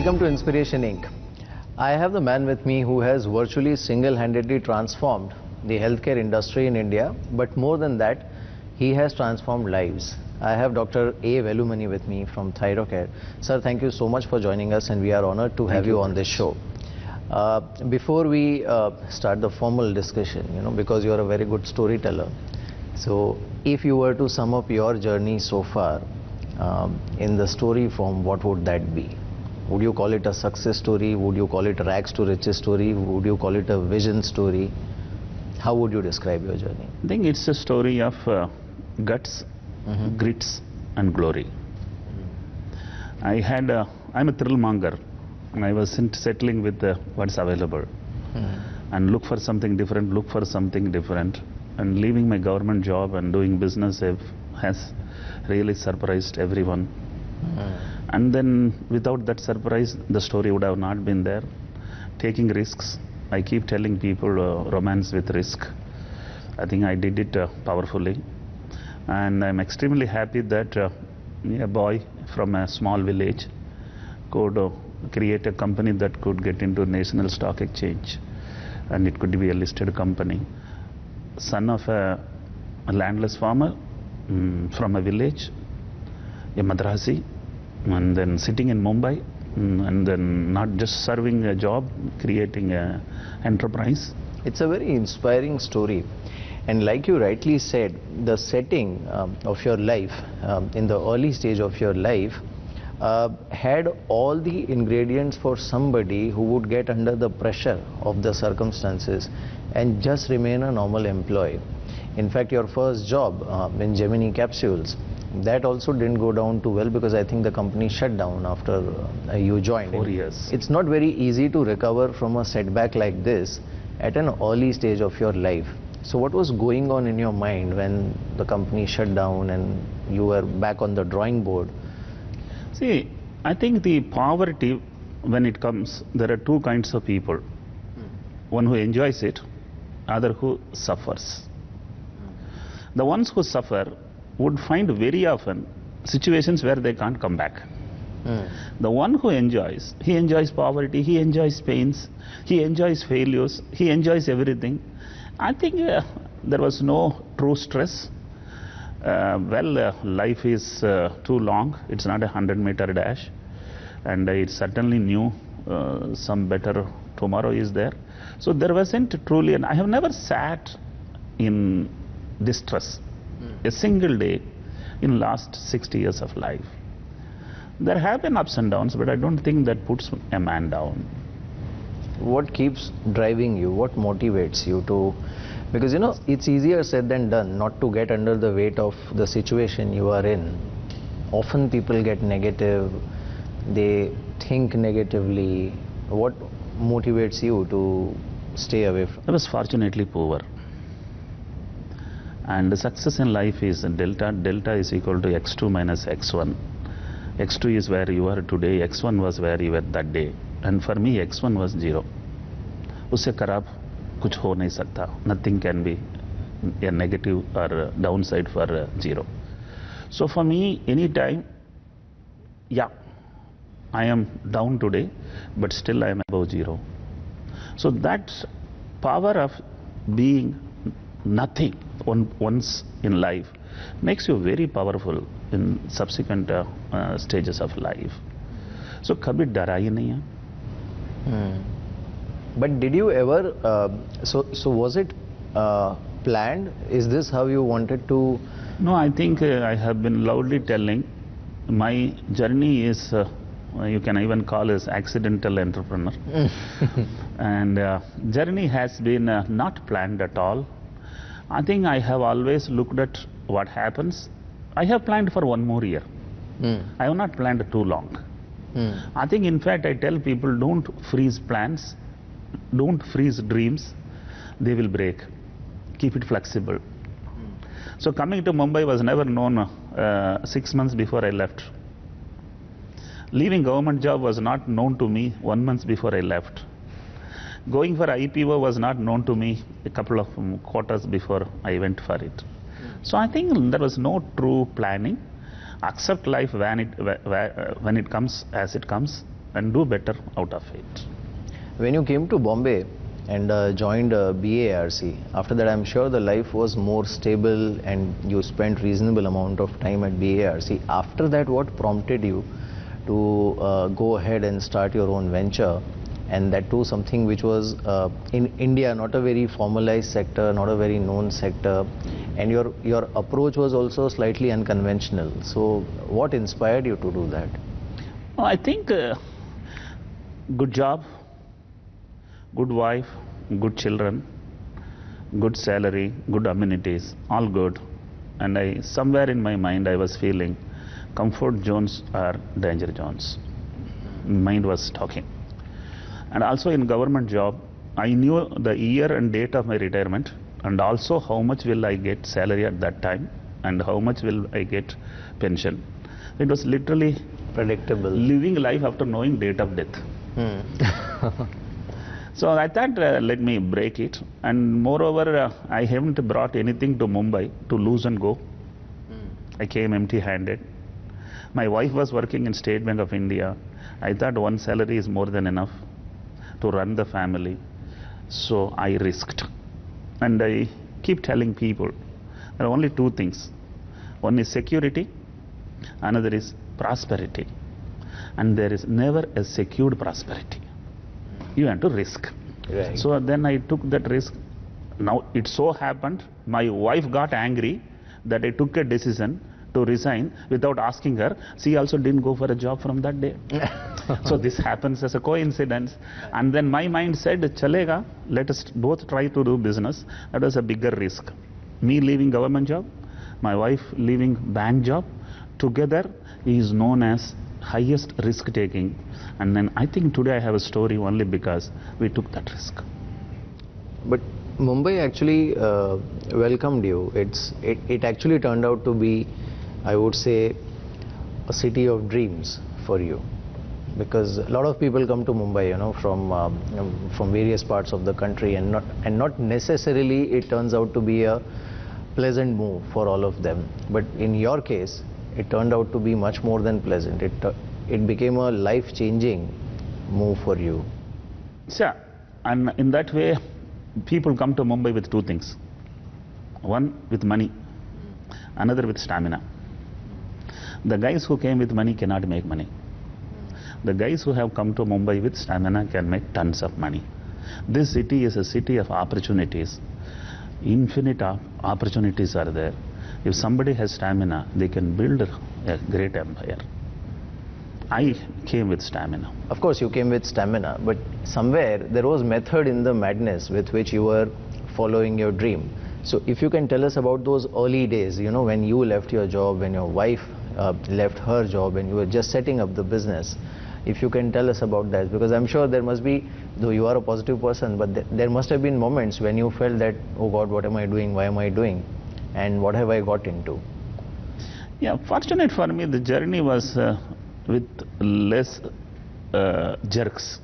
Welcome to Inspiration Inc. I have the man with me who has virtually single-handedly transformed the healthcare industry in India, but more than that, he has transformed lives. I have Dr. A. Velumani with me from Thyrocare. Sir, thank you so much for joining us, and we are honored to have you on this show. Before we start the formal discussion, because you are a very good storyteller, so if you were to sum up your journey so far in the story form, what would that be? Would you call it a success story? Would you call it a rags to riches story? Would you call it a vision story? How would you describe your journey? I think it's a story of guts, grits and glory. I'm a thrill monger. I was settling with what's available and look for something different, and leaving my government job and doing business has really surprised everyone. And then without that surprise, the story would have not been there. Taking risks, I keep telling people romance with risk. I think I did it powerfully, and I'm extremely happy that a boy from a small village could create a company that could get into National Stock Exchange, and it could be a listed company. Son of a landless farmer from a village, a Madrasi, and then sitting in Mumbai, and then not just serving a job, creating an enterprise. It's a very inspiring story. And like you rightly said, the setting of your life, in the early stage of your life, had all the ingredients for somebody who would get under the pressure of the circumstances and just remain a normal employee. In fact, your first job in Gemini Capsules, that also didn't go down too well, because I think the company shut down after you joined. 4 years. It's not very easy to recover from a setback like this at an early stage of your life. So what was going on in your mind when the company shut down and you were back on the drawing board? See, I think the poverty, when it comes, there are two kinds of people. One who enjoys it, other who suffers. The ones who suffer would find very often situations where they can't come back. The one who enjoys, he enjoys poverty, he enjoys pains, he enjoys failures, he enjoys everything. I think there was no true stress. Life is too long. It's not a 100-meter dash, and it certainly knew some better tomorrow is there. So there wasn't truly, and I have never sat in distress a single day in last 60 years of life. There have been ups and downs, but I don't think that puts a man down. What keeps driving you? What motivates you to? Because it's easier said than done not to get under the weight of the situation you are in. Often people get negative, they think negatively. What motivates you to stay away from? I was fortunately poor. And the success in life is delta. Delta is equal to x2 minus x1. x2 is where you are today, x1 was where you were that day. And for me, x1 was 0. Usse karab kuch ho nahi sakta. Nothing can be a negative or downside for 0. So for me, anytime, yeah, I am down today, but still I am above 0. So that power of being nothing once in life makes you very powerful in subsequent stages of life. So kabhi dara hi nahi hai. But did you ever, so was it planned? Is this how you wanted to? No, I think I have been loudly telling my journey is, you can even call as accidental entrepreneur. And journey has been not planned at all. I think I have always looked at what happens. I have planned for 1 more year. I have not planned too long. I think, in fact, I tell people, don't freeze plans, don't freeze dreams, they will break. Keep it flexible. So coming to Mumbai was never known 6 months before I left. Leaving government job was not known to me 1 month before I left. Going for IPO was not known to me a couple of quarters before I went for it. So I think there was no true planning. Accept life when it comes as it comes, and do better out of it. When you came to Bombay and joined BARC, after that I'm sure the life was more stable and you spent reasonable amount of time at BARC. After that, what prompted you to go ahead and start your own venture, and that too something which was in India not a very formalized sector, not a very known sector, and your approach was also slightly unconventional. So what inspired you to do that? Oh, I think good job, good wife, good children, good salary, good amenities, all good. And somewhere in my mind I was feeling comfort zones are danger zones. Mind was talking. And also in government job, I knew the year and date of my retirement, and also how much will I get salary at that time and how much will I get pension. It was literally Predictable. living life after knowing date of death. So I thought, let me break it. And moreover, I haven't brought anything to Mumbai to lose and go. I came empty-handed. My wife was working in State Bank of India. I thought one salary is more than enough to run the family. So I risked. And I keep telling people, there are only two things. One is security, another is prosperity. And there is never a secured prosperity. You have to risk. Right. So then I took that risk. Now it so happened, my wife got angry that I took a decision to resign without asking her. She also didn't go for a job from that day. So this happens as a coincidence. And then my mind said, chalega, let us both try to do business. That was a bigger risk. Me leaving government job, my wife leaving bank job, together is known as highest risk taking. And then I think today I have a story only because we took that risk. But Mumbai actually welcomed you. It actually turned out to be, I would say, a city of dreams for you, because a lot of people come to Mumbai, from various parts of the country, and not necessarily it turns out to be a pleasant move for all of them. But in your case, it turned out to be much more than pleasant. It became a life-changing move for you. Yeah, and in that way, people come to Mumbai with two things. One with money, another with stamina. The guys who came with money cannot make money. The guys who have come to Mumbai with stamina can make tons of money. This city is a city of opportunities. Infinite opportunities are there. If somebody has stamina, they can build a great empire. I came with stamina. Of course, you came with stamina, but somewhere there was method in the madness with which you were following your dream. So if you can tell us about those early days, when you left your job, when your wife left her job and you were just setting up the business, if you can tell us about that, because I'm sure there must be, though you are a positive person, but there must have been moments when you felt that, oh God, what am I doing, why am I doing, and what have I got into? Yeah, fortunate for me, the journey was with less jerks.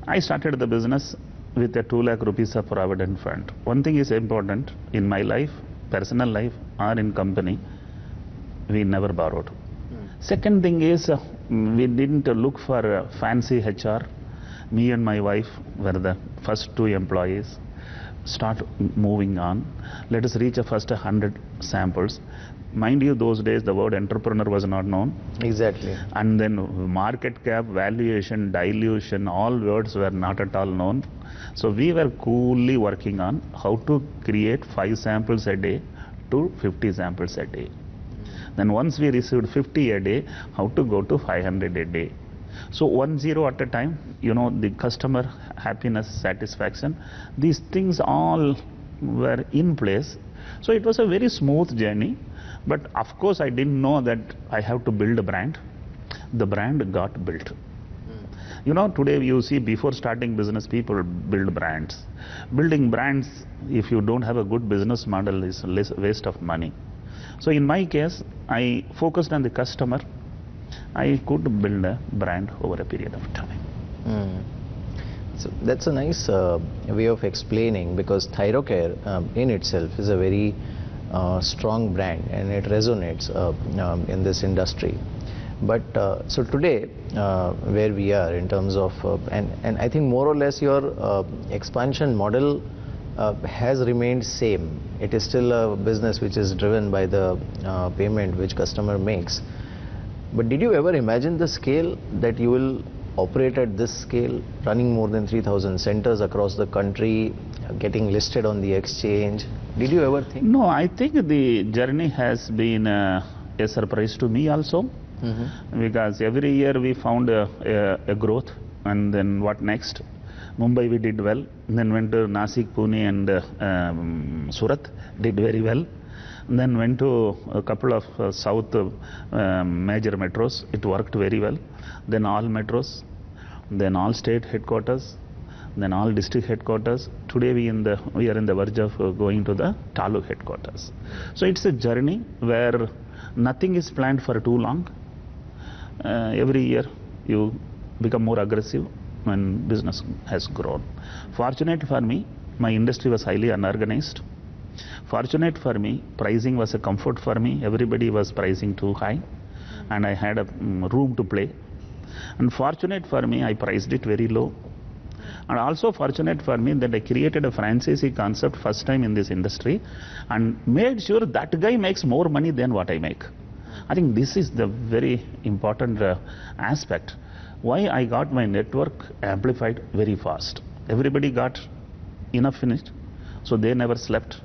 I started the business with a 2 lakh rupees of provident fund. One thing is important in my life, personal life or in company, we never borrowed. Second thing is, we didn't look for fancy HR. Me and my wife were the first 2 employees. Start moving on. Let us reach a first 100 samples. Mind you, those days the word entrepreneur was not known. Exactly. And then market cap, valuation, dilution, all words were not at all known. So we were coolly working on how to create 5 samples a day to 50 samples a day. Then once we received 50 a day, how to go to 500 a day. So 1 0 at a time, the customer happiness, satisfaction, these things all were in place. So it was a very smooth journey. But of course, I didn't know that I have to build a brand. The brand got built. Today you see before starting business, people build brands. Building brands, if you don't have a good business model, is waste of money. So in my case, I focused on the customer. I could build a brand over a period of time. So that's a nice way of explaining, because Thyrocare in itself is a very strong brand and it resonates in this industry. But so today, where we are in terms of, and I think more or less your expansion model has remained same. It is still a business which is driven by the payment which customer makes. But did you ever imagine the scale that you will operate at this scale, running more than 3,000 centers across the country, getting listed on the exchange? Did you ever think? No, I think the journey has been a surprise to me also. Because every year we found a growth, and then what next? Mumbai we did well, then went to Nasik, Pune and Surat, did very well. And then went to a couple of south major metros, it worked very well. Then all metros, then all state headquarters, then all district headquarters. Today we are in the verge of going to the taluk headquarters. So it's a journey where nothing is planned for too long. Every year you become more aggressive and business has grown. Fortunate for me, my industry was highly unorganized. Fortunate for me, pricing was a comfort for me. Everybody was pricing too high and I had a room to play. And fortunate for me, I priced it very low. And also fortunate for me that I created a franchisee concept first time in this industry and made sure that guy makes more money than what I make. I think this is the very important aspect. Why I got my network amplified very fast. Everybody got enough finished, so they never slept,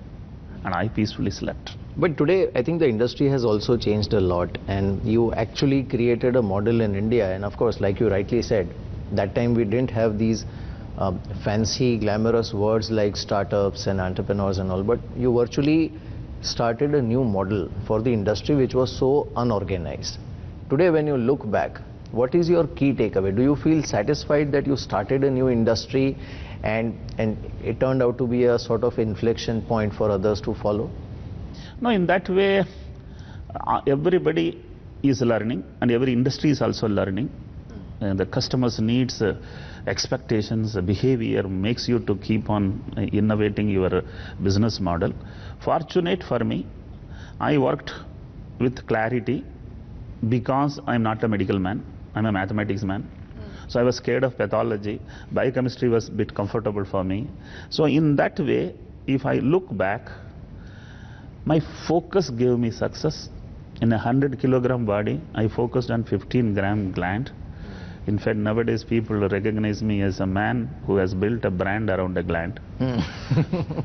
and I peacefully slept. But today, I think the industry has also changed a lot, and you actually created a model in India. And of course, like you rightly said, that time we didn't have these fancy, glamorous words like startups and entrepreneurs and all, but you virtually started a new model for the industry which was so unorganized. Today, when you look back, what is your key takeaway? Do you feel satisfied that you started a new industry and it turned out to be a sort of inflection point for others to follow? No, in that way, everybody is learning and every industry is also learning. The customers' needs, expectations, behavior makes you to keep on innovating your business model. Fortunate for me, I worked with clarity because I'm not a medical man, I'm a mathematics man. So I was scared of pathology. Biochemistry was a bit comfortable for me. So in that way, if I look back, my focus gave me success. In a 100-kilogram body, I focused on 15-gram gland. In fact, nowadays people recognize me as a man who has built a brand around a gland.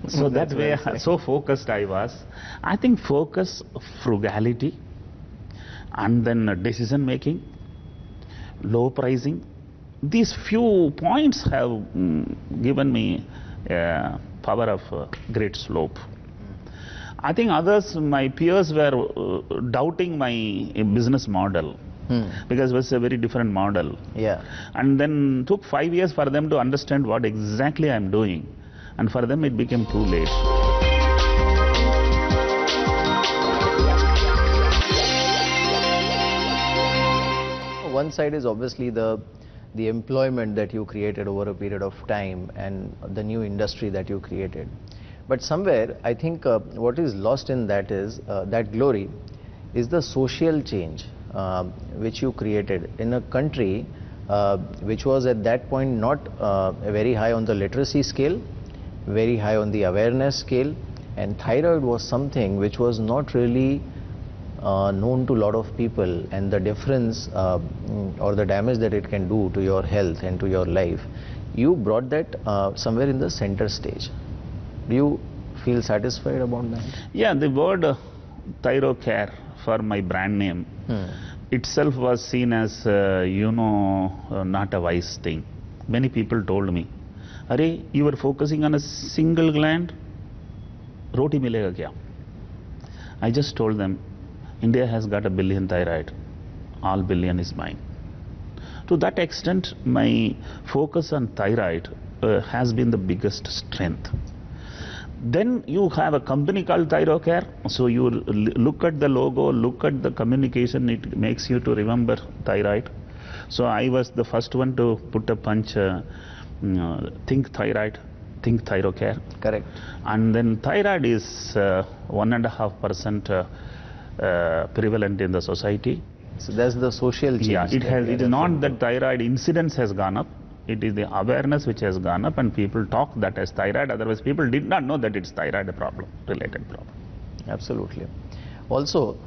So that way, so focused I was. I think focus, frugality, and then decision making, low pricing. These few points have given me power of great slope. I think others, my peers were doubting my business model. Because it was a very different model. Yeah. And then took 5 years for them to understand what exactly I'm doing. And for them it became too late. One side is obviously the employment that you created over a period of time and the new industry that you created. But somewhere, I think what is lost in that is, that glory is the social change which you created in a country which was at that point not very high on the literacy scale, very high on the awareness scale, and thyroid was something which was not really known to a lot of people, and the difference or the damage that it can do to your health and to your life. You brought that somewhere in the center stage. Do you feel satisfied about that? Yeah, the word Thyrocare for my brand name itself was seen as, not a wise thing. Many people told me, "Arey, you were focusing on a single gland, roti milega kya?" I just told them, India has got 1 billion thyroid, all billion is mine. To that extent, my focus on thyroid has been the biggest strength. Then you have a company called Thyrocare, so you look at the logo, look at the communication, it makes you to remember thyroid. So I was the first one to put a punch, think thyroid, think Thyrocare. Correct. And then thyroid is 1.5% prevalent in the society. So that's the social change. Yeah, it is not that thyroid incidence has gone up. It is the awareness which has gone up, and people talk that as thyroid. Otherwise, people did not know that it's thyroid problem, related problem. Absolutely. Also,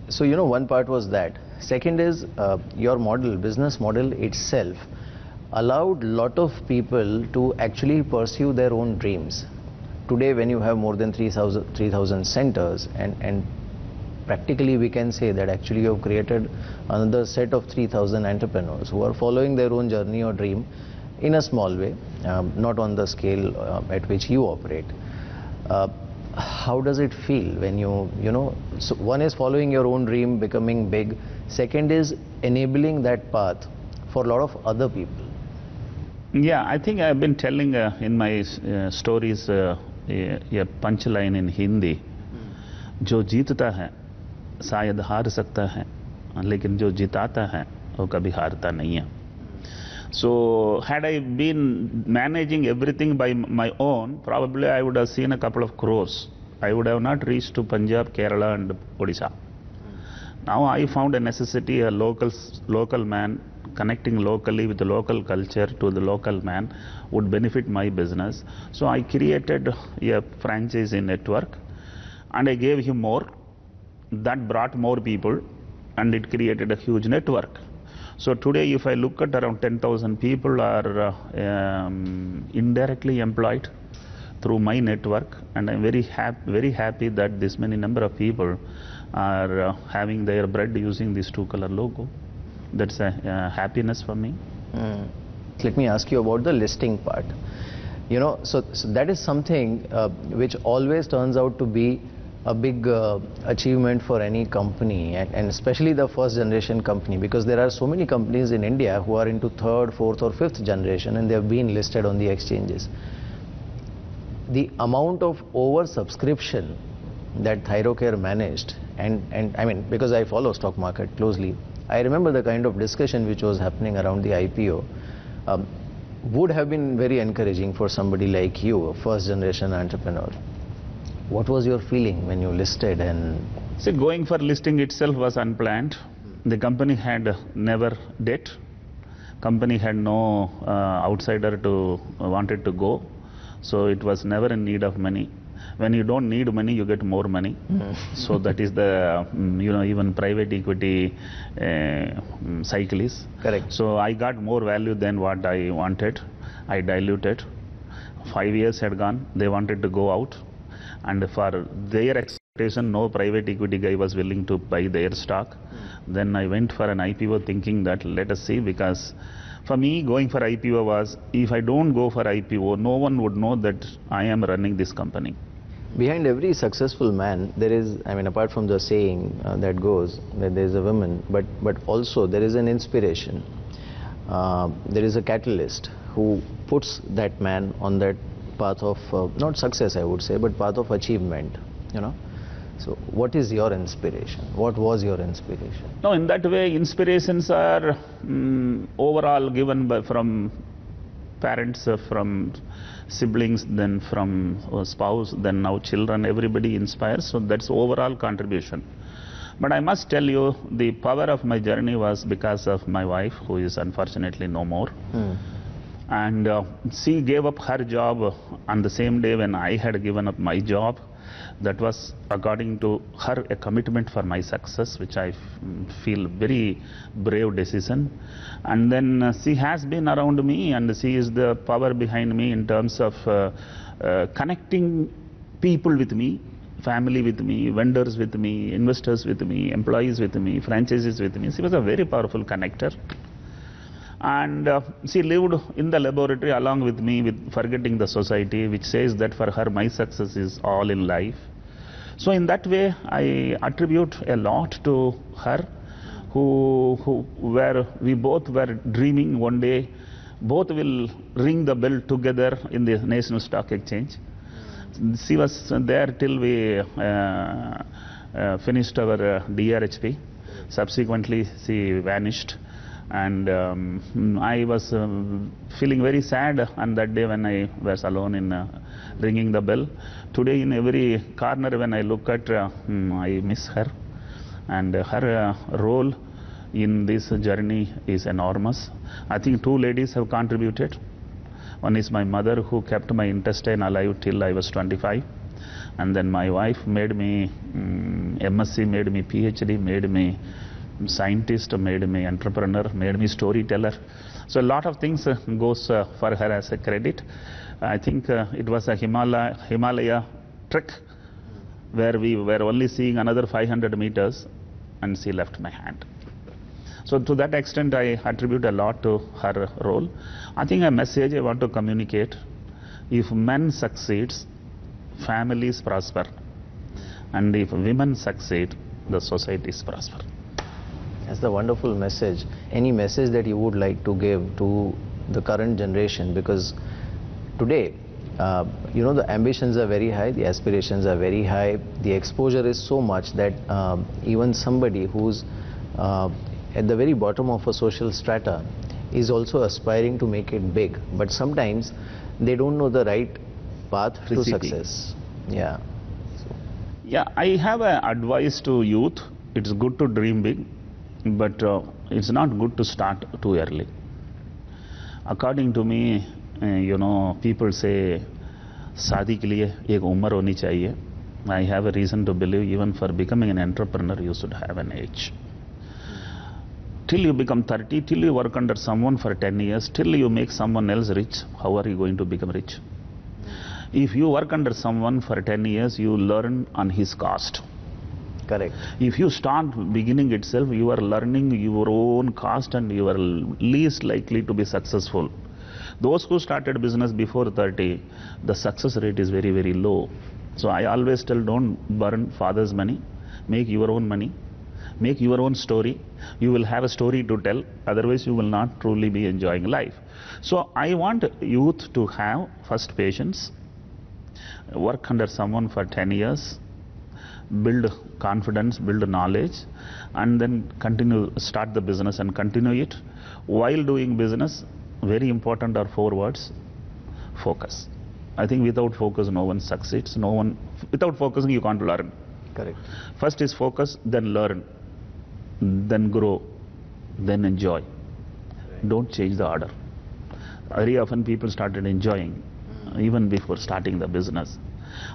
so you know, one part was that. Second is your model, business model itself, allowed lot of people to actually pursue their own dreams. Today, when you have more than 3,000 centers, and practically we can say that actually you have created another set of 3,000 entrepreneurs who are following their own journey or dream in a small way, not on the scale at which you operate. How does it feel when you know, so one is following your own dream, becoming big. Second is enabling that path for a lot of other people. Yeah, I think I've been telling in my stories a punchline in Hindi. जो जीतता है शायद हार सकता है, लेकिन जो जिताता है वो कभी हारता नहीं है. So had I been managing everything by my own, probably I would have seen a couple of crores. I would have not reached to Punjab, Kerala and Odisha. Now I found a necessity, a local man connecting locally with the local culture to the local man would benefit my business. So I created a franchisee network and I gave him more. That brought more people and it created a huge network. So today if I look at around 10,000 people are indirectly employed through my network, and I'm very happy that this many number of people are having their bread using this two-color logo. That's a happiness for me. Let me ask you about the listing part. You know, so that is something which always turns out to be a big achievement for any company, and especially the first generation company, because there are so many companies in India who are into third, fourth or fifth generation and they have been listed on the exchanges. The amount of oversubscription that Thyrocare managed, and I mean, because I follow stock market closely, I remember the kind of discussion which was happening around the IPO would have been very encouraging for somebody like you, a first generation entrepreneur. What was your feeling when you listed? And see, going for listing itself was unplanned. The company had never debt. Company had no outsider to wanted to go. So it was never in need of money. When you don't need money, you get more money. So that is the, you know, even private equity cycle is. Correct. So I got more value than what I wanted. I diluted. 5 years had gone. They wanted to go out. And for their expectation, no private equity guy was willing to buy their stock. Then I went for an IPO thinking that let us see, because for me going for IPO was, if I don't go for IPO, no one would know that I am running this company. Behind every successful man, there is, I mean, apart from the saying that goes that there is a woman, but also there is an inspiration. There is a catalyst who puts that man on that path of, not success I would say, but path of achievement, you know. So what is your inspiration? What was your inspiration? No, in that way, inspirations are overall given from parents, from siblings, then from spouse, then now children, everybody inspires. So that's overall contribution. But I must tell you, the power of my journey was because of my wife, who is unfortunately no more. And she gave up her job on the same day when I had given up my job. That was, according to her, a commitment for my success, which I feel very brave decision. And then she has been around me, and she is the power behind me in terms of connecting people with me, family with me, vendors with me, investors with me, employees with me, franchises with me. She was a very powerful connector. And she lived in the laboratory along with me, with forgetting the society, which says that for her my success is all in life. So in that way I attribute a lot to her, we both were dreaming one day both will ring the bell together in the National Stock Exchange. She was there till we finished our DRHP. Subsequently she vanished. And I was feeling very sad on that day when I was alone in ringing the bell. Today in every corner when I look at, I miss her. and her role in this journey is enormous. I think two ladies have contributed. One is my mother, who kept my intestine alive till I was 25. And then my wife made me MSc, made me PhD, made me scientist, made me entrepreneur, made me storyteller. So a lot of things goes for her as a credit. I think it was a Himalaya trek where we were only seeing another 500 meters and she left my hand. So to that extent, I attribute a lot to her role. I think a message I want to communicate: if men succeeds, families prosper, and if women succeed, the societies prosper. That's the wonderful message. Any message that you would like to give to the current generation? Because today, the ambitions are very high, the aspirations are very high, the exposure is so much that even somebody who's at the very bottom of a social strata is also aspiring to make it big. But sometimes they don't know the right path to success. Yeah. Yeah, I have an advice to youth. It's good to dream big, but it's not good to start too early. According to me, people say, शादी के लिए एक उम्र होनी चाहिए. I have a reason to believe even for becoming an entrepreneur, you should have an age. Till you become 30, till you work under someone for 10 years, till you make someone else rich, how are you going to become rich? If you work under someone for 10 years, you learn on his cost. Correct. If you start beginning itself, you are learning your own cost and you are least likely to be successful. Those who started business before 30, the success rate is very, very low. So I always tell, don't burn father's money, make your own money, make your own story. You will have a story to tell, otherwise you will not truly be enjoying life. So I want youth to have first patience, work under someone for 10 years, build confidence, build knowledge, and then start the business and continue it. While doing business, very important are 4 words: focus. I think without focus no one succeeds. Without focusing you can't learn. Correct. First is focus, then learn, then grow, then enjoy. Don't change the order. Very often people started enjoying even before starting the business.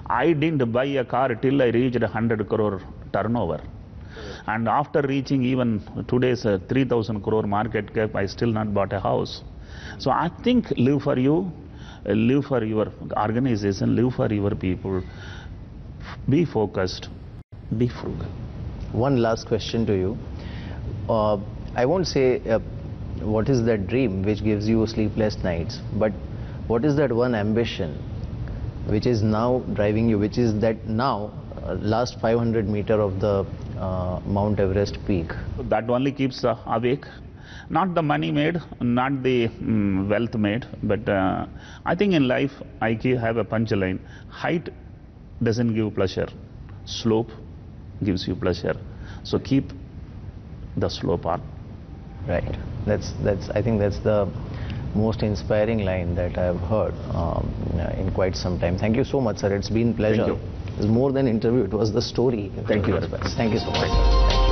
I didn't buy a car till I reached 100 crore turnover. And after reaching even today's 3,000 crore market cap, I still not bought a house. So I think live for you, live for your organization, live for your people, be focused, be frugal. One last question to you. I won't say what is that dream which gives you sleepless nights, but what is that one ambition which is now driving you, which is that now last 500 meter of the Mount Everest peak? That only keeps awake. Not the money made, not the wealth made, but I think in life I have a punchline: height doesn't give pleasure, slope gives you pleasure. So keep the slope on. Right. I think that's the most inspiring line that I've heard in quite some time. Thank you so much, sir. It's been a pleasure. Thank you. It was more than interview. It was the story. Thank you very much. Thank you so much, sir.